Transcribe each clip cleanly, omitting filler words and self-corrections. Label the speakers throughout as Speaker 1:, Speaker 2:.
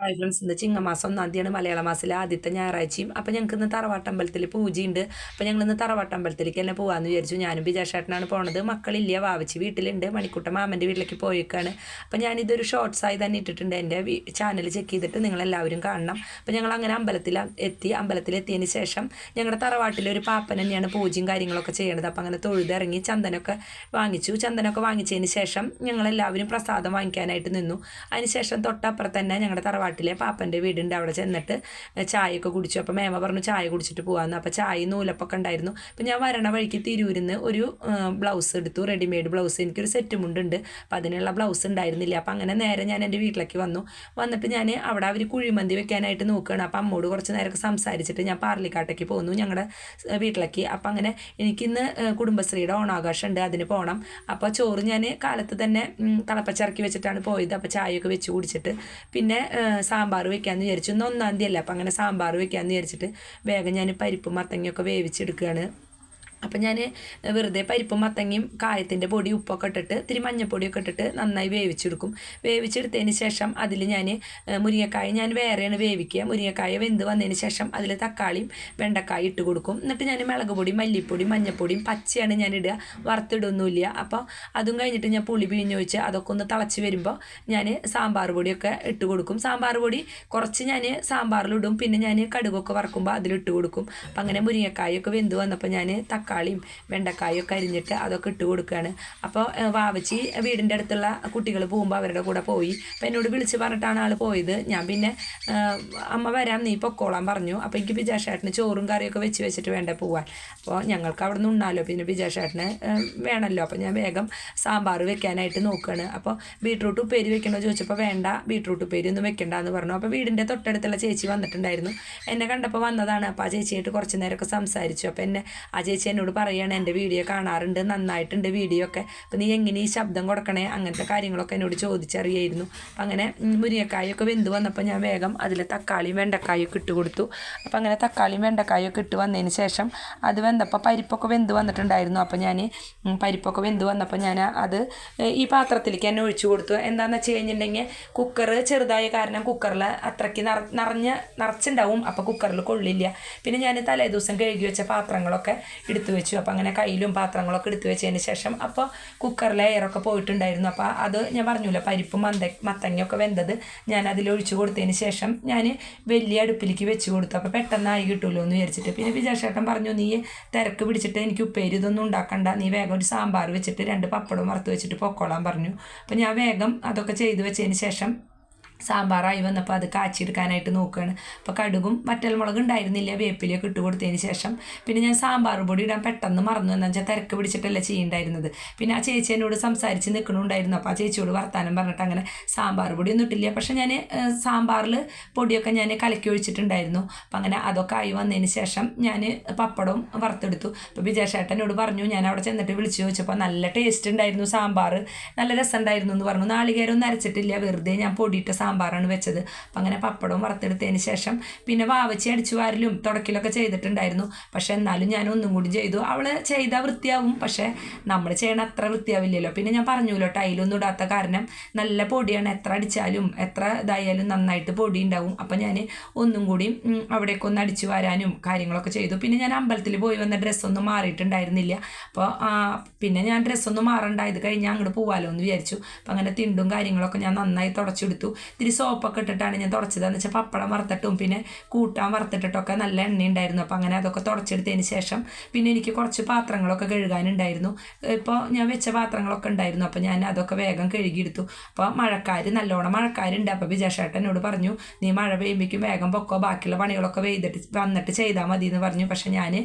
Speaker 1: Hi friends, ഇന്ന് ചിങ്ങമാസം 1-ാം മലയാള മാസത്തിലെ ആദ്യത്തെ ഞായറാഴ്ചയും. അപ്പോൾ ഞങ്ങൾക്ക് ഇന്ന് തറവാട്ടമ്പലത്തിൽ പൂജയുണ്ട്. അപ്പോൾ ഞങ്ങളിന്ന് തറവാട്ടമ്പലത്തിലേക്ക് തന്നെ പോകാമെന്ന് വിചാരിച്ചു. ഞാനും ബിജാഷേട്ടനാണ് പോണത്. മക്കളില്ല, വാവച്ചി വീട്ടിലുണ്ട്, മണിക്കുട്ട മാമൻ്റെ വീട്ടിലേക്ക് പോയേക്കാണ്. അപ്പോൾ ഞാനിതൊരു ഷോർട്സായി തന്നെ ഇട്ടിട്ടുണ്ട്. എൻ്റെ ചാനൽ ചെക്ക് ചെയ്തിട്ട് നിങ്ങളെല്ലാവരും കാണണം. അപ്പോൾ ഞങ്ങൾ അങ്ങനെ അമ്പലത്തിലെത്തിയതിന് ശേഷം ഞങ്ങളുടെ തറവാട്ടിലെ ഒരു പാപ്പൻ തന്നെയാണ് പൂജയും കാര്യങ്ങളൊക്കെ ചെയ്യണത്. അപ്പോൾ അങ്ങനെ തൊഴുതിറങ്ങി ചന്ദനമൊക്കെ വാങ്ങിച്ചതിന് ശേഷം ഞങ്ങളെല്ലാവരും പ്രസാദം വാങ്ങിക്കാനായിട്ട് നിന്നു. അതിനുശേഷം തൊട്ടപ്പുറത്ത് തന്നെ ഞങ്ങളുടെ തറവാട്ടിലെ പാപ്പൻ്റെ വീടുണ്ട്. അവിടെ ചെന്നിട്ട് ചായയൊക്കെ കുടിച്ചു. അപ്പോൾ മേമ പറഞ്ഞു ചായ കുടിച്ചിട്ട് പോകാമെന്ന്. അപ്പോൾ ചായ നൂലപ്പൊക്കെ ഉണ്ടായിരുന്നു. അപ്പോൾ ഞാൻ വരണ വഴിക്ക് തിരൂരിന്ന് ഒരു ബ്ലൗസ് എടുത്തു, റെഡിമെയ്ഡ് ബ്ലൗസ്. എനിക്കൊരു സെറ്റ് മുണ്ടുണ്ട്, അപ്പോൾ അതിനുള്ള ബ്ലൗസ് ഉണ്ടായിരുന്നില്ല. അപ്പോൾ അങ്ങനെ നേരെ ഞാൻ എൻ്റെ വീട്ടിലേക്ക് വന്നിട്ട് ഞാൻ അവിടെ അവർ കുഴിമന്തി വെക്കാനായിട്ട് നോക്കുകയാണ്. അപ്പോൾ അമ്മോട് കുറച്ച് നേരമൊക്കെ സംസാരിച്ചിട്ട് ഞാൻ പാർലിക്കാട്ടേക്ക് പോന്നു, ഞങ്ങളുടെ വീട്ടിലേക്ക്. അപ്പോൾ അങ്ങനെ എനിക്കിന്ന് കുടുംബശ്രീയുടെ ഓണാഘോഷം ഉണ്ട്, അതിന് പോകണം. അപ്പോൾ ചോറ് ഞാൻ കാലത്ത് തന്നെ തിളപ്പച്ചിറക്കി വെച്ചിട്ടാണ് പോയത്. അപ്പോൾ ചായയൊക്കെ വെച്ച് കുടിച്ചിട്ട് പിന്നെ സാമ്പാർ വെക്കാമെന്ന് വിചാരിച്ചു. ഇന്ന് 1-ാം തീയതി അല്ല, അപ്പോൾ അങ്ങനെ സാമ്പാർ വെക്കാമെന്ന് വിചാരിച്ചിട്ട് വേഗം ഞാൻ പരിപ്പും മത്തങ്ങയൊക്കെ വേവിച്ചെടുക്കുകയാണ്. അപ്പം ഞാൻ വെറുതെ പരിപ്പും മത്തങ്ങയും കായത്തിൻ്റെ പൊടി ഉപ്പൊക്കെ ഇട്ടിട്ട് ഇത്തിരി മഞ്ഞൾപ്പൊടിയൊക്കെ ഇട്ടിട്ട് നന്നായി വേവിച്ചെടുക്കും. വേവിച്ചെടുത്തതിന് ശേഷം അതിൽ ഞാൻ മുരിങ്ങക്കായ ഞാൻ വേറെയാണ് വേവിക്കുക. മുരിങ്ങക്കായ വെന്ത് വന്നതിന് ശേഷം അതിൽ തക്കാളിയും വെണ്ടക്കായ ഇട്ട് കൊടുക്കും. എന്നിട്ട് ഞാൻ മുളക് പൊടി, മല്ലിപ്പൊടി, മഞ്ഞൾപ്പൊടിയും പച്ചയാണ് ഞാൻ ഇടുക, വറുത്തിടൊന്നുമില്ല. അപ്പോൾ അതും കഴിഞ്ഞിട്ട് ഞാൻ പുളി പിഴിഞ്ഞൊഴിച്ച് അതൊക്കെ ഒന്ന് തിളച്ച് വരുമ്പോൾ ഞാൻ സാമ്പാർ പൊടിയൊക്കെ ഇട്ട് കൊടുക്കും. സാമ്പാർ പൊടി കുറച്ച് ഞാൻ സാമ്പാറിലിടും, പിന്നെ ഞാൻ കടുകൊക്കെ വറക്കുമ്പോൾ അതിലിട്ട് കൊടുക്കും. അപ്പം അങ്ങനെ മുരിങ്ങക്കായൊക്കെ വെന്ത് വന്നപ്പോൾ ഞാൻ തക്കാളിയും വെണ്ടക്കായൊക്കെ അരിഞ്ഞിട്ട് അതൊക്കെ ഇട്ട് കൊടുക്കുകയാണ്. അപ്പോൾ വാവച്ചി വീടിൻ്റെ അടുത്തുള്ള കുട്ടികൾ പോകുമ്പോൾ അവരുടെ കൂടെ പോയി. അപ്പോൾ എന്നോട് വിളിച്ച് പറഞ്ഞിട്ടാണ് ആൾ പോയത്. ഞാൻ പിന്നെ അമ്മ വരാം, നീ പൊക്കോളാൻ പറഞ്ഞു. അപ്പോൾ എനിക്ക് ബിജാഷേട്ടന് ചോറും കറിയൊക്കെ വെച്ചിട്ട് വേണ്ട പോകാൻ. അപ്പോൾ ഞങ്ങൾക്ക് അവിടെ നിന്ന് ഉണ്ണാലോ, പിന്നെ ബിജാഷേട്ടന് വേണമല്ലോ. അപ്പോൾ ഞാൻ വേഗം സാമ്പാർ വെക്കാനായിട്ട് നോക്കുകയാണ്. അപ്പോൾ ബീട്രൂട്ട് ഉപ്പേരി വെക്കണോ ചോദിച്ചപ്പോൾ വേണ്ട, ബീട്രൂട്ട് ഉപ്പേരി ഒന്നും വെക്കണ്ട എന്ന് പറഞ്ഞു. അപ്പോൾ വീടിൻ്റെ തൊട്ടടുത്തുള്ള ചേച്ചി വന്നിട്ടുണ്ടായിരുന്നു, എന്നെ കണ്ടപ്പോൾ വന്നതാണ്. അപ്പോൾ ആ ചേച്ചിയായിട്ട് കുറച്ച് നേരമൊക്കെ സംസാരിച്ചു. അപ്പോൾ ആ ചേച്ചി എന്നോട് പറയുകയാണ്, എൻ്റെ വീഡിയോ കാണാറുണ്ട്, നന്നായിട്ടുണ്ട് വീഡിയോ ഒക്കെ, അപ്പോൾ നീ എങ്ങനെ ഈ ശബ്ദം കൊടുക്കണേ, അങ്ങനത്തെ കാര്യങ്ങളൊക്കെ എന്നോട് ചോദിച്ചറിയായിരുന്നു. അപ്പം അങ്ങനെ മുരിങ്ങക്കായൊക്കെ വെന്ത് വന്നപ്പോൾ ഞാൻ വേഗം അതിൽ തക്കാളിയും വെണ്ടക്കായൊക്കെ ഇട്ട് കൊടുത്തു. അപ്പോൾ അങ്ങനെ തക്കാളിയും വെണ്ടക്കായൊക്കെ ഇട്ട് വന്നതിന് ശേഷം അത് വെന്തപ്പോൾ പരിപ്പൊക്കെ വെന്ത് വന്നിട്ടുണ്ടായിരുന്നു. അപ്പോൾ ഞാൻ പരിപ്പൊക്കെ വെന്ത് വന്നപ്പോൾ ഞാൻ അത് ഈ പാത്രത്തിലേക്ക് തന്നെ ഒഴിച്ചു കൊടുത്തു. എന്താണെന്ന് വെച്ച് കഴിഞ്ഞിട്ടുണ്ടെങ്കിൽ കുക്കർ ചെറുതായ കാരണം കുക്കറിൽ അത്രയ്ക്ക് നിറച്ചുണ്ടാവും, അപ്പോൾ കുക്കറിൽ കൊള്ളില്ല. പിന്നെ ഞാൻ തലേ ദിവസം കഴുകി വെച്ച പാത്രങ്ങളൊക്കെ എടുത്തു വെച്ചു. അപ്പോൾ അങ്ങനെ കയ്യിലും പാത്രങ്ങളൊക്കെ എടുത്തു വെച്ചതിന് ശേഷം അപ്പോൾ കുക്കറിലെ എയറൊക്കെ പോയിട്ടുണ്ടായിരുന്നു. അപ്പോൾ അത് ഞാൻ പറഞ്ഞില്ല, പരിപ്പും മത്തങ്ങയൊക്കെ വെന്തത് ഞാൻ അതിലൊഴിച്ച് കൊടുത്തതിന് ശേഷം ഞാൻ വലിയ അടുപ്പിലേക്ക് വെച്ച് കൊടുത്തു. അപ്പോൾ പെട്ടെന്നായി കിട്ടുമല്ലോ എന്ന് വിചാരിച്ചിട്ട്. പിന്നെ ബിജാഷേട്ടൻ പറഞ്ഞു, നീ തിരക്ക് പിടിച്ചിട്ട് എനിക്ക് ഉപ്പേരി ഇതൊന്നും ഉണ്ടാക്കണ്ട, നീ വേഗം ഒരു സാമ്പാർ വെച്ചിട്ട് 2 പപ്പടവും വറുത്ത് വെച്ചിട്ട് പൊക്കോളാൻ പറഞ്ഞു. അപ്പോൾ ഞാൻ വേഗം അതൊക്കെ ചെയ്തു വെച്ചതിന് ശേഷം സാമ്പാറായി വന്നപ്പോൾ അത് കാച്ചിയെടുക്കാനായിട്ട് നോക്കുകയാണ്. അപ്പോൾ കടുകും വറ്റൽമുളക് ഉണ്ടായിരുന്നില്ല, വേപ്പിലയൊക്കെ ഇട്ട് കൊടുത്തതിന് ശേഷം പിന്നെ ഞാൻ സാമ്പാർ പൊടി ഇടാൻ പെട്ടെന്ന് മറന്നു. എന്താ വെച്ചാൽ തിരക്ക് പിടിച്ചിട്ടല്ല ചെയ്യേണ്ടായിരുന്നത്. പിന്നെ ആ ചേച്ചി എന്നോട് സംസാരിച്ച് നിൽക്കണുണ്ടായിരുന്നു. അപ്പോൾ ആ ചേച്ചിയോട് വർത്താനം പറഞ്ഞിട്ട് അങ്ങനെ സാമ്പാർ പൊടി ഒന്നും ഇട്ടില്ല. പക്ഷേ ഞാൻ സാമ്പാറിൽ പൊടിയൊക്കെ ഞാൻ കലക്കി ഒഴിച്ചിട്ടുണ്ടായിരുന്നു. അപ്പം അങ്ങനെ അതൊക്കെ ആയി വന്നതിന് ശേഷം ഞാൻ പപ്പടവും വറുത്തെടുത്തു. അപ്പോൾ ബിജാഷേട്ടനോട് പറഞ്ഞു, ഞാൻ അവിടെ ചെന്നിട്ട് വിളിച്ചു ചോദിച്ചപ്പോൾ നല്ല ടേസ്റ്റ് ഉണ്ടായിരുന്നു, സാമ്പാർ നല്ല രസം ഉണ്ടായിരുന്നു എന്ന് പറഞ്ഞു. നാളികേരമൊന്നും അരച്ചിട്ടില്ല, വെറുതെ ഞാൻ പൊടിയിട്ട സാമ്പാറാണ് വെച്ചത്. അപ്പം അങ്ങനെ പപ്പടവും വറുത്തെടുത്തതിന് ശേഷം പിന്നെ വാവച്ചി അടിച്ചു വാരലും തുടക്കലൊക്കെ ചെയ്തിട്ടുണ്ടായിരുന്നു. പക്ഷേ എന്നാലും ഞാൻ ഒന്നും കൂടി ചെയ്തു. അവൾ ചെയ്താൽ വൃത്തിയാവും, പക്ഷേ നമ്മൾ ചെയ്യണ അത്ര വൃത്തിയാവില്ലല്ലോ. പിന്നെ ഞാൻ പറഞ്ഞല്ലോ, ടൈലൊന്നും ഇടാത്ത കാരണം നല്ല പൊടിയാണ്, എത്ര അടിച്ചാലും എത്ര ഇതായാലും നന്നായിട്ട് പൊടി ഉണ്ടാവും. അപ്പം ഞാൻ ഒന്നും കൂടി അവിടേക്ക് ഒന്ന് അടിച്ചു വാരാനും കാര്യങ്ങളൊക്കെ ചെയ്തു. പിന്നെ ഞാൻ അമ്പലത്തിൽ പോയി വന്ന ഡ്രസ്സൊന്നും മാറിയിട്ടുണ്ടായിരുന്നില്ല. അപ്പോൾ പിന്നെ ഞാൻ ഡ്രസ്സൊന്നും മാറണ്ട, ഇത് കഴിഞ്ഞാൽ അങ്ങോട്ട് പോകാമല്ലോ എന്ന് വിചാരിച്ചു. അപ്പം അങ്ങനെ തിണ്ടും കാര്യങ്ങളൊക്കെ ഞാൻ നന്നായി തുടച്ചെടുത്തു. ഇത്തിരി സോപ്പൊക്കെ ഇട്ടിട്ടാണ് ഞാൻ തുടച്ചത്. എന്ന് വെച്ചാൽ പപ്പടം വറുത്തിട്ടും പിന്നെ കൂട്ടാൻ വറുത്തിട്ടിട്ടൊക്കെ നല്ല എണ്ണ ഉണ്ടായിരുന്നു. അപ്പോൾ അങ്ങനെ അതൊക്കെ തുടച്ചെടുത്തതിന് ശേഷം പിന്നെ എനിക്ക് കുറച്ച് പാത്രങ്ങളൊക്കെ കഴുകാനുണ്ടായിരുന്നു. ഇപ്പോൾ ഞാൻ വെച്ച പാത്രങ്ങളൊക്കെ ഉണ്ടായിരുന്നു. അപ്പോൾ ഞാൻ അതൊക്കെ വേഗം കഴുകിയെടുത്തു. അപ്പോൾ നല്ലോണം മഴക്കാരുണ്ട്. അപ്പോൾ ബിജാഷേട്ടൻ എന്നോട് പറഞ്ഞു, നീ മഴ പെയ്യുമ്പോഴേക്കും വേഗം പൊക്കോ, ബാക്കിയുള്ള പണികളൊക്കെ വന്നിട്ട് ചെയ്താൽ മതി എന്ന് പറഞ്ഞു. പക്ഷേ ഞാൻ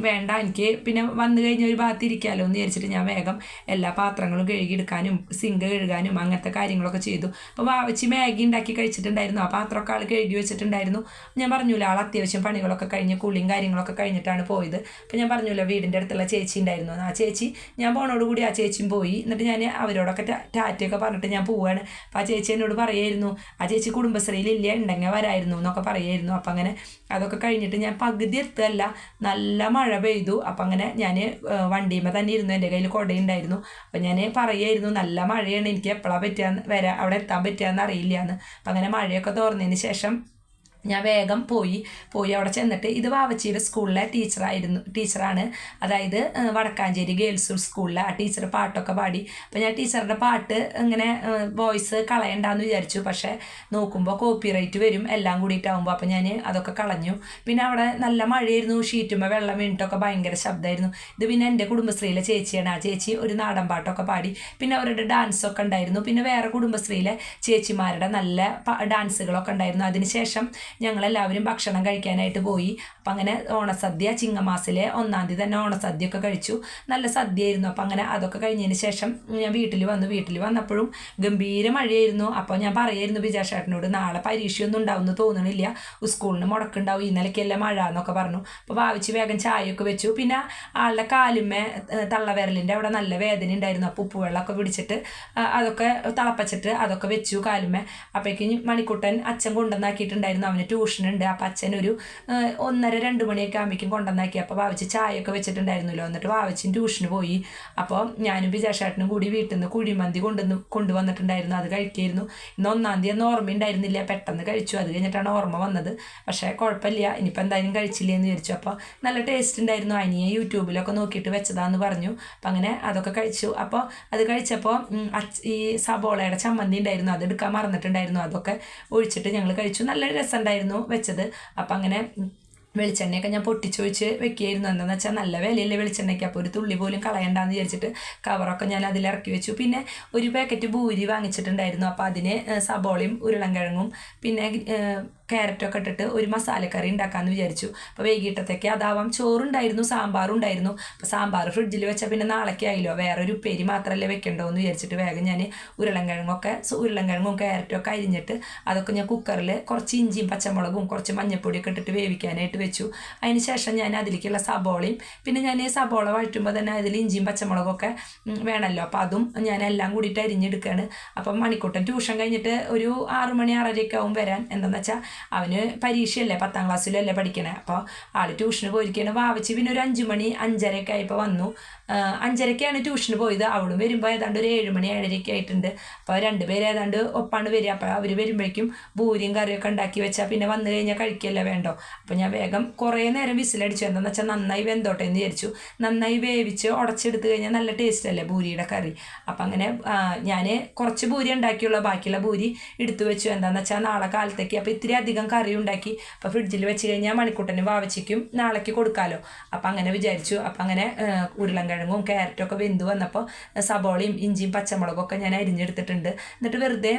Speaker 1: വേണ്ട, എനിക്ക് പിന്നെ വന്നു കഴിഞ്ഞാൽ ഒരു ഭാഗത്ത് ഇരിക്കാമല്ലോ എന്ന് വിചാരിച്ചിട്ട് ഞാൻ വേഗം എല്ലാ പാത്രങ്ങളും കഴുകിയെടുക്കാനും സിങ്ക് കഴുകാനും അങ്ങനത്തെ കാര്യങ്ങളൊക്കെ ചെയ്തു. അപ്പോൾ വാവച്ചി മാഗി ഉണ്ടാക്കി കഴിച്ചിട്ടുണ്ടായിരുന്നു. ആ പാത്രമൊക്കെ ആൾ കഴുകി വെച്ചിട്ടുണ്ടായിരുന്നു. ഞാൻ പറഞ്ഞില്ല, ആൾ അത്യാവശ്യം പണികളൊക്കെ കഴിഞ്ഞ് കുളിയും കാര്യങ്ങളൊക്കെ കഴിഞ്ഞിട്ടാണ് പോയത്. അപ്പോൾ ഞാൻ പറഞ്ഞില്ല, വീടിൻ്റെ അടുത്തുള്ള ചേച്ചി ഉണ്ടായിരുന്നു. ആ ചേച്ചി ഞാൻ പോണോടുകൂടി ആ ചേച്ചിയും പോയി. എന്നിട്ട് ഞാൻ അവരോടൊക്കെ ടാറ്റയൊക്കെ പറഞ്ഞിട്ട് ഞാൻ പോവുകയാണ്. അപ്പോൾ ആ ചേച്ചി എന്നോട് പറയായിരുന്നു, ആ ചേച്ചി കുടുംബശ്രീയിലില്ല, ഉണ്ടെങ്കിൽ വരായിരുന്നു എന്നൊക്കെ പറയായിരുന്നു. അപ്പം അങ്ങനെ അതൊക്കെ കഴിഞ്ഞിട്ട് ഞാൻ പകുതി എത്തുകയല്ല, നല്ല മഴ പെയ്തു. അപ്പം അങ്ങനെ ഞാൻ വണ്ടിയുമ്പോൾ തന്നെ ഇരുന്നു, എൻ്റെ കയ്യിൽ കുടയുണ്ടായിരുന്നു. അപ്പം ഞാൻ പറയായിരുന്നു, നല്ല മഴയാണ്, എനിക്ക് എപ്പോഴാണ് അവിടെ എത്താൻ പറ്റുകയെന്ന് അറിയില്ല മഴയില്ല എന്ന്. അപ്പം അങ്ങനെ മഴയൊക്കെ തോർന്നതിന് ശേഷം ഞാൻ വേഗം പോയി അവിടെ ചെന്നിട്ട് ഇത് വാവച്ചിയുടെ സ്കൂളിലെ ടീച്ചറാണ്. അതായത് വടക്കാഞ്ചേരി ഗേൾസ് സ്കൂളിലെ ആ ടീച്ചർ പാട്ടൊക്കെ പാടി. അപ്പോൾ ഞാൻ ടീച്ചറുടെ പാട്ട് ഇങ്ങനെ വോയിസ് കളയണ്ടെന്ന് വിചാരിച്ചു. പക്ഷേ നോക്കുമ്പോൾ കോപ്പിറൈറ്റ് വരും എല്ലാം കൂടിയിട്ടാകുമ്പോൾ. അപ്പോൾ ഞാൻ അതൊക്കെ കളഞ്ഞു. പിന്നെ അവിടെ നല്ല മഴയായിരുന്നു, ഷീറ്റുമ്പോൾ വെള്ളം വീണിട്ടൊക്കെ ഭയങ്കര ശബ്ദമായിരുന്നു. ഇത് പിന്നെ എൻ്റെ കുടുംബശ്രീയിലെ ചേച്ചിയാണ്. ആ ചേച്ചി ഒരു നാടൻ പാട്ടൊക്കെ പാടി. പിന്നെ അവരുടെ ഡാൻസൊക്കെ ഉണ്ടായിരുന്നു. പിന്നെ വേറെ കുടുംബശ്രീയിലെ ചേച്ചിമാരുടെ നല്ല ഡാൻസുകളൊക്കെ ഉണ്ടായിരുന്നു. അതിനുശേഷം ഞങ്ങളെല്ലാവരും ഭക്ഷണം കഴിക്കാനായിട്ട് പോയി. അപ്പം അങ്ങനെ ഓണസദ്യ ചിങ്ങമാസിലെ 1-ാം തീയതി തന്നെ ഓണസദ്യയൊക്കെ കഴിച്ചു. നല്ല സദ്യയായിരുന്നു. അപ്പം അങ്ങനെ അതൊക്കെ കഴിഞ്ഞതിന് ശേഷം ഞാൻ വീട്ടിൽ വന്നപ്പോഴും ഗംഭീര മഴയായിരുന്നു. അപ്പോൾ ഞാൻ പറയായിരുന്നു വിജയശേട്ടനോട്, നാളെ പരീക്ഷയൊന്നും ഉണ്ടാവുമെന്ന് തോന്നണില്ല, സ്കൂളിന് മുടക്കുണ്ടാവും, ഇന്നലെക്കല്ല മഴ എന്നൊക്കെ പറഞ്ഞു. അപ്പോൾ ഭാവിച്ച് വേഗം ചായയൊക്കെ വെച്ചു. പിന്നെ ആളുടെ കാലുമേ തള്ളവിരലിൻ്റെ അവിടെ നല്ല വേദന ഉണ്ടായിരുന്നു. അപ്പോൾ ഉപ്പുവെള്ളമൊക്കെ പിടിച്ചിട്ട് അതൊക്കെ തിളപ്പിച്ചിട്ട് അതൊക്കെ വെച്ചു കാലുമേ. അപ്പോഴേക്കും മണിക്കുട്ടൻ അച്ഛൻ കൊണ്ടുവന്നാക്കിയിട്ടുണ്ടായിരുന്നു. അവന് ട്യൂഷനുണ്ട്. അപ്പം അച്ഛനൊരു 1:30-2 മണിയൊക്കെ ആകുമ്പോഴേക്കും കൊണ്ടുവന്നാക്കി. അപ്പോൾ വാവച്ച് ചായയൊക്കെ വെച്ചിട്ടുണ്ടായിരുന്നല്ലോ. എന്നിട്ട് വാവച്ചിന് ട്യൂഷന് പോയി. അപ്പോൾ ഞാനും വിജയശേട്ടനും കൂടി വീട്ടിൽ നിന്ന് കുഴിമന്തി കൊണ്ടുവന്നിട്ടുണ്ടായിരുന്നു. അത് കഴിക്കായിരുന്നു. ഇന്ന് 1-ാം തീയതി ഓർമ്മയുണ്ടായിരുന്നില്ല, പെട്ടെന്ന് കഴിച്ചു. അത് കഴിഞ്ഞിട്ടാണ് ഓർമ്മ വന്നത്. പക്ഷേ കുഴപ്പമില്ല, ഇനിയിപ്പോൾ എന്തായാലും കഴിച്ചില്ല എന്ന് വിചാരിച്ചു. അപ്പോൾ നല്ല ടേസ്റ്റ് ഉണ്ടായിരുന്നു. അനിയെ യൂട്യൂബിലൊക്കെ നോക്കിയിട്ട് വെച്ചതാന്ന് പറഞ്ഞു. അപ്പം അങ്ങനെ അതൊക്കെ കഴിച്ചു. അപ്പോൾ അത് കഴിച്ചപ്പോൾ ഈ സബോളയുടെ ചമ്മന്തി ഉണ്ടായിരുന്നു, അത് എടുക്കാൻ മറന്നിട്ടുണ്ടായിരുന്നു. അതൊക്കെ ഒഴിച്ചിട്ട് ഞങ്ങൾ കഴിച്ചു. നല്ല രസമുണ്ടായിരുന്നു വെച്ചത്. അപ്പം അങ്ങനെ വെളിച്ചെണ്ണയൊക്കെ ഞാൻ പൊട്ടിച്ചൊഴിച്ച് വെക്കുകയായിരുന്നു. എന്താണെന്ന് വെച്ചാൽ നല്ല വിലയില്ലേ വെളിച്ചെണ്ണയ്ക്ക്. അപ്പോൾ ഒരു തുള്ളി പോലും കളയണ്ടെന്ന് വിചാരിച്ചിട്ട് കവറൊക്കെ ഞാൻ അതിലിറക്കി വെച്ചു. പിന്നെ ഒരു പാക്കറ്റ് ഭൂരി വാങ്ങിച്ചിട്ടുണ്ടായിരുന്നു. അപ്പോൾ അതിന് സബോളയും ഉരുളൻകിഴങ്ങും പിന്നെ ക്യാരറ്റൊക്കെ ഇട്ടിട്ട് ഒരു മസാലക്കറി ഉണ്ടാക്കാമെന്ന് വിചാരിച്ചു. അപ്പോൾ വൈകിട്ടത്തേക്ക് അതാവാം. ചോറുണ്ടായിരുന്നു, സാമ്പാറും ഉണ്ടായിരുന്നു. അപ്പോൾ സാമ്പാർ ഫ്രിഡ്ജിൽ വെച്ചാൽ പിന്നെ നാളേക്ക് ആയില്ലോ, വേറൊരു ഉപ്പേരി മാത്രമല്ലേ വെക്കണ്ടോ എന്ന് വിചാരിച്ചിട്ട് വേഗം ഞാൻ ഉരുളൻകിഴങ്ങും ക്യാരറ്റൊക്കെ അരിഞ്ഞിട്ട് അതൊക്കെ ഞാൻ കുക്കറിൽ കുറച്ച് ഇഞ്ചിയും പച്ചമുളകും കുറച്ച് മഞ്ഞൾപ്പൊടിയൊക്കെ ഇട്ടിട്ട് വേവിക്കാനായിട്ട് വെച്ചു. അതിന് ശേഷം ഞാൻ അതിലേക്കുള്ള സബോളയും പിന്നെ ഞാൻ സബോള വഴറ്റുമ്പോൾ തന്നെ അതിൽ ഇഞ്ചിയും പച്ചമുളകൊക്കെ വേണമല്ലോ, അപ്പോൾ അതും ഞാൻ എല്ലാം കൂടിയിട്ട് അരിഞ്ഞെടുക്കുകയാണ്. അപ്പം മണിക്കൂട്ടൻ ട്യൂഷൻ കഴിഞ്ഞിട്ട് ഒരു 6 മണി 6:30 ആവും വരാൻ. എന്താണെന്ന് വെച്ചാൽ അവന് പരീക്ഷയല്ലേ, 10-ാം ക്ലാസ്സിലല്ലേ പഠിക്കണേ. അപ്പോൾ ആൾ ട്യൂഷന് പോയിരിക്കുകയാണ്. വാവച്ച് പിന്നെ ഒരു 5 മണി 5:30 ആയപ്പോൾ വന്നു. 5:30 ട്യൂഷന് പോയത്. അവളും വരുമ്പോൾ ഏതാണ്ട് ഒരു 7 മണി 7:30 ആയിട്ടുണ്ട്. അപ്പോൾ രണ്ടുപേര് ഏതാണ്ട് ഒപ്പാണ് വരിക. അപ്പോൾ അവർ വരുമ്പോഴേക്കും ഭൂരിയും കറിയൊക്കെ ഉണ്ടാക്കി വെച്ചാൽ പിന്നെ വന്നു കഴിഞ്ഞാൽ കഴിക്കല്ലേ വേണ്ടോ. അപ്പോൾ ഞാൻ വേഗം കുറേ നേരം വിസിലടിച്ചു. എന്താണെന്ന് വെച്ചാൽ നന്നായി വെന്തോട്ടെ എന്ന് വിചാരിച്ചു. നന്നായി വേവിച്ച് ഉടച്ചെടുത്ത് കഴിഞ്ഞാൽ നല്ല ടേസ്റ്റ് അല്ലേ ഭൂരിയുടെ കറി. അപ്പം അങ്ങനെ ഞാൻ കുറച്ച് ഭൂരി ഉണ്ടാക്കിയുള്ള ബാക്കിയുള്ള ഭൂരി എടുത്തു വെച്ചു. എന്താണെന്ന് വെച്ചാൽ നാളെ കാലത്തേക്ക്. അപ്പോൾ ഇത്തിരി അധികം കറി ഉണ്ടാക്കി. അപ്പോൾ ഫ്രിഡ്ജിൽ വെച്ച് കഴിഞ്ഞാൽ മണിക്കൂട്ടനും വാവച്ചിക്കും നാളേക്ക് കൊടുക്കാമല്ലോ. അപ്പം അങ്ങനെ വിചാരിച്ചു. അപ്പം അങ്ങനെ ഉരുളൻകിഴങ്ങും ക്യാരറ്റൊക്കെ വെന്ത് വന്നപ്പോൾ സബോളയും ഇഞ്ചിയും പച്ചമുളകൊക്കെ ഞാൻ അരിഞ്ഞെടുത്തിട്ടുണ്ട്. എന്നിട്ട് വെറുതെ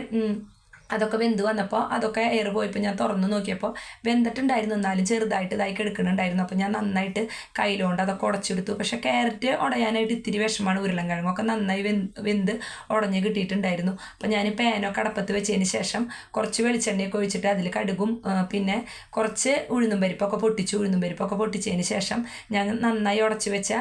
Speaker 1: അതൊക്കെ വെന്ത് വന്നപ്പോൾ അതൊക്കെ എയർ പോയപ്പോൾ ഞാൻ തുറന്ന് നോക്കിയപ്പോൾ വെന്തിട്ടുണ്ടായിരുന്നു, എന്നാലും ചെറുതായിട്ട് ഇതാക്കി എടുക്കുന്നുണ്ടായിരുന്നു. അപ്പോൾ ഞാൻ നന്നായിട്ട് കയ്യിലുകൊണ്ട് അതൊക്കെ ഉടച്ചെടുത്തു. പക്ഷേ ക്യാരറ്റ് ഉടയാനായിട്ട് ഇത്തിരി വിഷമാണ്. ഉരുളൻകിഴങ്ങൊക്കെ നന്നായി വെന്ത് ഉടഞ്ഞ് കിട്ടിയിട്ടുണ്ടായിരുന്നു. അപ്പോൾ ഞാൻ പാനൊക്കെ അടപ്പത്ത് വെച്ചതിന് ശേഷം കുറച്ച് വെളിച്ചെണ്ണയൊക്കെ ഒഴിച്ചിട്ട് അതിൽ കടുകും പിന്നെ കുറച്ച് ഉഴുന്നും പരിപ്പൊക്കെ പൊട്ടിച്ചതിന് ശേഷം ഞാൻ നന്നായി ഉടച്ച് വെച്ച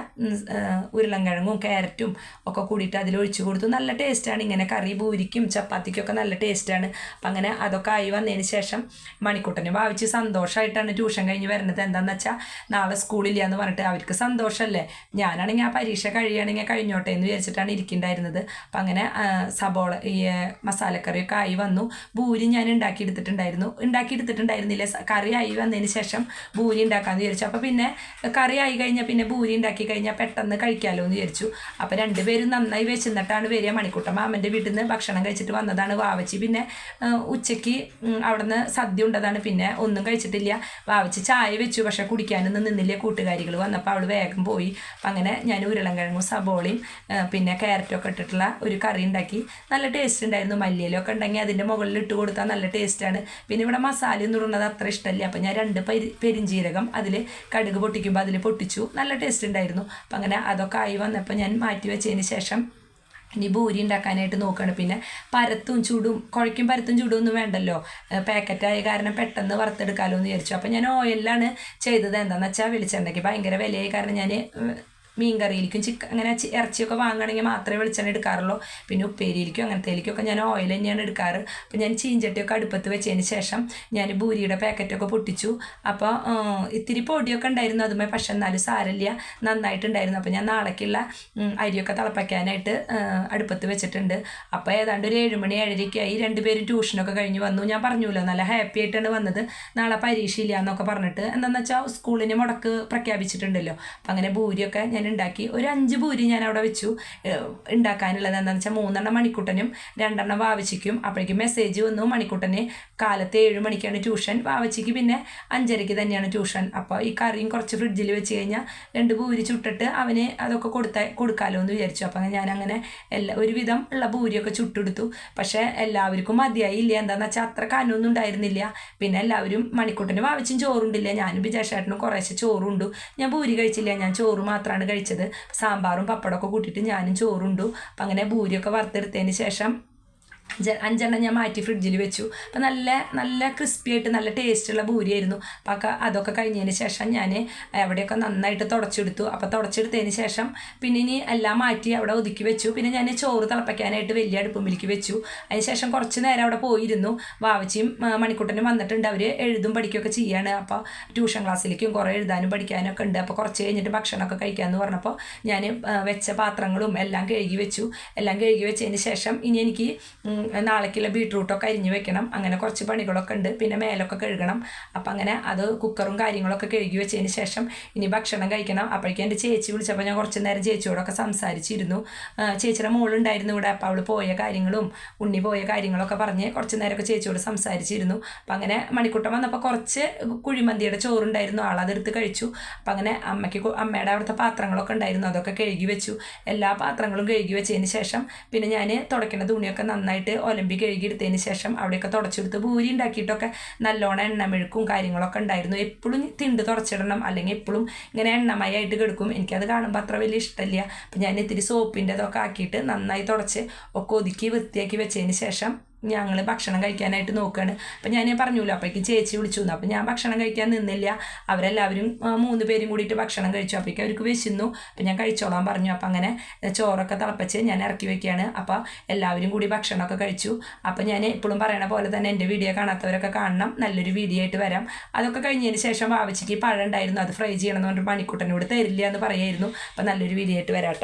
Speaker 1: ഉരുളൻകിഴങ്ങും ക്യാരറ്റും ഒക്കെ കൂടിയിട്ട് അതിൽ ഒഴിച്ചു കൊടുത്തു. നല്ല ടേസ്റ്റാണ് ഇങ്ങനെ കറി. ഭൂരിക്കും ചപ്പാത്തിക്കൊക്കെ നല്ല ടേസ്റ്റാണ്. അപ്പം അങ്ങനെ അതൊക്കെ ആയി വന്നതിന് ശേഷം മണിക്കൂട്ടനെ ഭാവിച്ച് സന്തോഷമായിട്ടാണ് ട്യൂഷൻ കഴിഞ്ഞ് വരുന്നത്. എന്താണെന്ന് വെച്ചാൽ നാളെ സ്കൂളില്ല എന്ന് പറഞ്ഞിട്ട് അവർക്ക് സന്തോഷമല്ലേ. ഞാനാണെങ്കിൽ ആ പരീക്ഷ കഴിയുകയാണെങ്കിൽ കഴിഞ്ഞോട്ടെ എന്ന് വിചാരിച്ചിട്ടാണ് ഇരിക്കുന്നുണ്ടായിരുന്നത്. അപ്പം അങ്ങനെ സബോള ഈ മസാലക്കറിയൊക്കെ ആയി വന്നു. ഭൂരി ഞാൻ ഉണ്ടാക്കിയെടുത്തിട്ടുണ്ടായിരുന്നില്ല. കറി ആയി വന്നതിന് ശേഷം ഭൂരി ഉണ്ടാക്കാമെന്ന് വിചാരിച്ചു. അപ്പോൾ പിന്നെ കറി ആയി കഴിഞ്ഞാൽ പിന്നെ ഭൂരി ഉണ്ടാക്കി കഴിഞ്ഞാൽ പെട്ടെന്ന് കഴിക്കാമല്ലോ എന്ന് വിചാരിച്ചു. അപ്പോൾ രണ്ടുപേരും നന്നായി വെച്ചിരുന്നിട്ടാണ് വരിക. മണിക്കൂട്ടൻ മാമൻ്റെ വീട്ടിൽ നിന്ന് ഭക്ഷണം കഴിച്ചിട്ട് വന്നതാണ്. വാവച്ചി പിന്നെ ഉച്ചയ്ക്ക് അവിടെ നിന്ന് സദ്യ ഉണ്ടതാണ്. പിന്നെ ഒന്നും കഴിച്ചിട്ടില്ല. വാവച്ച് ചായ വെച്ചു, പക്ഷെ കുടിക്കാനൊന്നും നിന്നില്ല. കൂട്ടുകാരികൾ വന്നപ്പോൾ അവൾ വേഗം പോയി. അപ്പം അങ്ങനെ ഞാൻ ഉരുളൻകിഴങ്ങും സബോളയും പിന്നെ ക്യാരറ്റൊക്കെ ഇട്ടിട്ടുള്ള ഒരു കറി ഉണ്ടാക്കി. നല്ല ടേസ്റ്റ് ഉണ്ടായിരുന്നു. മല്ലിയിലൊക്കെ ഉണ്ടെങ്കിൽ അതിൻ്റെ മുകളിൽ ഇട്ട് കൊടുത്താൽ നല്ല ടേസ്റ്റാണ്. പിന്നെ ഇവിടെ മസാലയൊന്നും ഇടുന്നത് അത്ര ഇഷ്ടമല്ല. അപ്പം ഞാൻ 2 പെരിഞ്ജീരകം അതിൽ കടുക് പൊട്ടിക്കുമ്പോൾ അതിൽ പൊട്ടിച്ചു. നല്ല ടേസ്റ്റ് ഉണ്ടായിരുന്നു. അപ്പം അങ്ങനെ അതൊക്കെ ആയി വന്നപ്പോൾ ഞാൻ മാറ്റി വെച്ചതിന് ശേഷം ഇനി ഭൂരി ഉണ്ടാക്കാനായിട്ട് നോക്കുകയാണ്. പിന്നെ കുഴയ്ക്കും പരത്തും ചൂടും ഒന്നും വേണ്ടല്ലോ, പാക്കറ്റായ കാരണം പെട്ടെന്ന് വറുത്തെടുക്കാമല്ലോ എന്ന് വിചാരിച്ചു. അപ്പോൾ ഞാൻ ഓയിലാണ് ചെയ്തത്. എന്താണെന്ന് വെച്ചാൽ വെളിച്ചെണ്ണയ്ക്ക് ഭയങ്കര വിലയായി കാരണം ഞാൻ മീൻ കറിയിലേക്കും അങ്ങനെ ഇറച്ചിയൊക്കെ വാങ്ങുകയാണെങ്കിൽ മാത്രമേ വെളിച്ചെണ്ണ എടുക്കാറുള്ളൂ. പിന്നെ ഉപ്പേരിയിലേക്കും അങ്ങനത്തേലേക്കൊക്കെ ഞാൻ ഓയിൽ തന്നെയാണ് എടുക്കാറ്. അപ്പോൾ ഞാൻ ചീഞ്ചട്ടിയൊക്കെ അടുപ്പത്ത് വെച്ചതിന് ശേഷം ഞാൻ ബൂരിയുടെ പാക്കറ്റൊക്കെ പൊട്ടിച്ചു. അപ്പോൾ ഇത്തിരി പൊടിയൊക്കെ ഉണ്ടായിരുന്നു അതുമേ, പക്ഷെ എന്നാലും സാരമില്ല, നന്നായിട്ടുണ്ടായിരുന്നു. അപ്പോൾ ഞാൻ നാളേക്കുള്ള അരിയൊക്കെ തിളപ്പിക്കാനായിട്ട് അടുപ്പത്ത് വെച്ചിട്ടുണ്ട്. അപ്പോൾ ഏതാണ്ട് ഒരു 7 മണി 7:30 രണ്ടുപേരും ട്യൂഷനൊക്കെ കഴിഞ്ഞ് വന്നു. ഞാൻ പറഞ്ഞല്ലോ നല്ല ഹാപ്പി ആയിട്ടാണ് വന്നത്, നാളെ പരീക്ഷയില്ല എന്നൊക്കെ പറഞ്ഞിട്ട്. എന്താണെന്ന് വെച്ചാൽ സ്കൂളിന് മുടക്ക് പ്രഖ്യാപിച്ചിട്ടുണ്ടല്ലോ. അപ്പം അങ്ങനെ ഭൂരിയൊക്കെ ഞാൻ ഉണ്ടാക്കി. ഒരു 5 ഭൂരി ഞാൻ അവിടെ വെച്ചു ഉണ്ടാക്കാനുള്ളത്. എന്താണെന്ന് വെച്ചാൽ 3 മണിക്കുട്ടനും 2 വാവച്ചിക്കും. അപ്പോഴേക്കും മെസ്സേജ് വന്നു, മണിക്കുട്ടന് കാലത്ത് 7 മണിക്കാണ് ട്യൂഷൻ, വാവച്ചിക്ക് പിന്നെ 5:30 തന്നെയാണ് ട്യൂഷൻ. അപ്പോൾ ഈ കറിയും കുറച്ച് ഫ്രിഡ്ജിൽ വെച്ച് കഴിഞ്ഞാൽ 2 ഭൂരി ചുട്ടിട്ട് അവന് അതൊക്കെ കൊടുക്കാമല്ലോ എന്ന് വിചാരിച്ചു. അപ്പം ഞാനങ്ങനെ ഒരുവിധം ഉള്ള ഭൂരിയൊക്കെ ചുട്ടെടുത്തു. പക്ഷേ എല്ലാവർക്കും മതിയായില്ല. എന്താണെന്ന് വെച്ചാൽ അത്ര കനമൊന്നും ഉണ്ടായിരുന്നില്ല. പിന്നെ എല്ലാവരും മണിക്കൂട്ടിന് വാവച്ചും ചോറുണ്ടില്ല, ഞാനും വിജയശേട്ടനും കുറേശ്ശെ ചോറുണ്ടു. ഞാൻ ഭൂരി കഴിച്ചില്ല, ഞാൻ ചോറ് മാത്രമാണ് കഴിച്ചത്. സാമ്പാറും പപ്പടമൊക്കെ കൂട്ടിയിട്ട് ഞാനും ചോറുണ്ടു. അപ്പം അങ്ങനെ ഭൂരിയൊക്കെ വറുത്തെടുത്തതിന് ശേഷം 5 ഞാൻ മാറ്റി ഫ്രിഡ്ജിൽ വെച്ചു. അപ്പം നല്ല ക്രിസ്പി ആയിട്ട് നല്ല ടേസ്റ്റുള്ള ഭൂരിയായിരുന്നു. അപ്പം അതൊക്കെ കഴിഞ്ഞതിന് ശേഷം ഞാൻ അവിടെയൊക്കെ നന്നായിട്ട് തുടച്ചെടുത്തു. അപ്പോൾ തുടച്ചെടുത്തതിന് ശേഷം പിന്നെ ഇനി എല്ലാം മാറ്റി അവിടെ ഒതുക്കി വെച്ചു. പിന്നെ ഞാൻ ചോറ് തിളപ്പിക്കാനായിട്ട് വലിയ അടുപ്പുമ്പിലേക്ക് വെച്ചു. അതിന് ശേഷം കുറച്ച് നേരം അവിടെ പോയിരുന്നു. വാവച്ചിയും മണിക്കുട്ടനും വന്നിട്ടുണ്ട്, അവർ എഴുതും പഠിക്കുകയൊക്കെ ചെയ്യാണ്. അപ്പോൾ ട്യൂഷൻ ക്ലാസ്സിലേക്കും കുറേ എഴുതാനും പഠിക്കാനും ഒക്കെ ഉണ്ട്. അപ്പോൾ കുറച്ച് കഴിഞ്ഞിട്ട് ഭക്ഷണമൊക്കെ കഴിക്കാമെന്ന് പറഞ്ഞപ്പോൾ ഞാൻ വെച്ച പാത്രങ്ങളും എല്ലാം കഴുകി വെച്ചു. എല്ലാം കഴുകി വെച്ചതിന് ശേഷം ഇനി എനിക്ക് നാളേക്കുള്ള ബീട്രൂട്ടൊക്കെ അരിഞ്ഞ് വെക്കണം. അങ്ങനെ കുറച്ച് പണികളൊക്കെ ഉണ്ട്. പിന്നെ മേലൊക്കെ കഴുകണം. അപ്പം അങ്ങനെ അത് കുക്കറും കാര്യങ്ങളൊക്കെ കഴുകി വെച്ചതിന് ശേഷം ഇനി ഭക്ഷണം കഴിക്കണം. അപ്പോഴേക്കും എൻ്റെ ചേച്ചി വിളിച്ചപ്പോൾ ഞാൻ കുറച്ച് നേരം ചേച്ചിയോടൊക്കെ സംസാരിച്ചിരുന്നു. ചേച്ചിയുടെ മോളുണ്ടായിരുന്നു ഇവിടെ. അപ്പോൾ അവൾ പോയ കാര്യങ്ങളും ഉണ്ണി പോയ കാര്യങ്ങളൊക്കെ പറഞ്ഞ് കുറച്ച് നേരമൊക്കെ ചേച്ചിയോട് സംസാരിച്ചിരുന്നു. അപ്പം അങ്ങനെ മണിക്കൂട്ടം വന്നപ്പോൾ കുറച്ച് കുഴിമന്തിയുടെ ചോറുണ്ടായിരുന്നു, ആളതെടുത്ത് കഴിച്ചു. അപ്പം അങ്ങനെ അമ്മയുടെ അവിടുത്തെ പാത്രങ്ങളൊക്കെ ഉണ്ടായിരുന്നു, അതൊക്കെ കഴുകി വെച്ചു. എല്ലാ പാത്രങ്ങളും കഴുകി വെച്ചതിന് ശേഷം പിന്നെ ഞാൻ തുടയ്ക്കുന്ന തുണിയൊക്കെ നന്നായിട്ട് ഒലമ്പി കഴുകിയെടുത്തതിന് ശേഷം അവിടെയൊക്കെ തുടച്ചെടുത്ത് ഭൂരി ഉണ്ടാക്കിയിട്ടൊക്കെ നല്ലോണം എണ്ണമെഴുക്കും കാര്യങ്ങളൊക്കെ ഉണ്ടായിരുന്നു. എപ്പോഴും തിണ്ട് തുടച്ചിടണം, അല്ലെങ്കിൽ എപ്പോഴും ഇങ്ങനെ എണ്ണമയായിട്ട് കിടക്കും. എനിക്കത് കാണുമ്പോൾ അത്ര വലിയ ഇഷ്ടമില്ല. അപ്പം ഞാൻ ഇത്തിരി സോപ്പിൻ്റെ അതൊക്കെ ആക്കിയിട്ട് നന്നായി തുടച്ച് ഒക്കെ ഒതുക്കി വൃത്തിയാക്കി വെച്ചതിന് ശേഷം ഞങ്ങൾ ഭക്ഷണം കഴിക്കാനായിട്ട് നോക്കുകയാണ്. അപ്പം ഞാൻ പറഞ്ഞല്ലോ, അപ്പോഴേക്കും ചേച്ചി വിളിച്ചു തന്നു. അപ്പം ഞാൻ ഭക്ഷണം കഴിക്കാൻ നിന്നില്ല. അവരെല്ലാവരും 3 പേരും കൂടിയിട്ട് ഭക്ഷണം കഴിച്ചു. അപ്പോഴേക്കും അവർക്ക് വിശന്നു. അപ്പം ഞാൻ കഴിച്ചോളാൻ പറഞ്ഞു. അപ്പം അങ്ങനെ ചോറൊക്കെ തിളപ്പിച്ച് ഞാൻ ഇറക്കി വയ്ക്കുകയാണ്. അപ്പോൾ എല്ലാവരും കൂടി ഭക്ഷണമൊക്കെ കഴിച്ചു. അപ്പം ഞാൻ എപ്പോഴും പറയണ പോലെ തന്നെ എൻ്റെ വീഡിയോ കാണാത്തവരൊക്കെ കാണണം, നല്ലൊരു വീഡിയോ ആയിട്ട് വരാം. അതൊക്കെ കഴിഞ്ഞതിന് ശേഷം വാവച്ചിക്ക് പഴം ഉണ്ടായിരുന്നു, അത് ഫ്രൈ ചെയ്യണമെന്ന് പറഞ്ഞിട്ട് മണിക്കൂട്ടനോട് തരില്ല എന്ന് പറയായിരുന്നു. അപ്പം നല്ലൊരു വീഡിയോ ആയിട്ട് വരാം.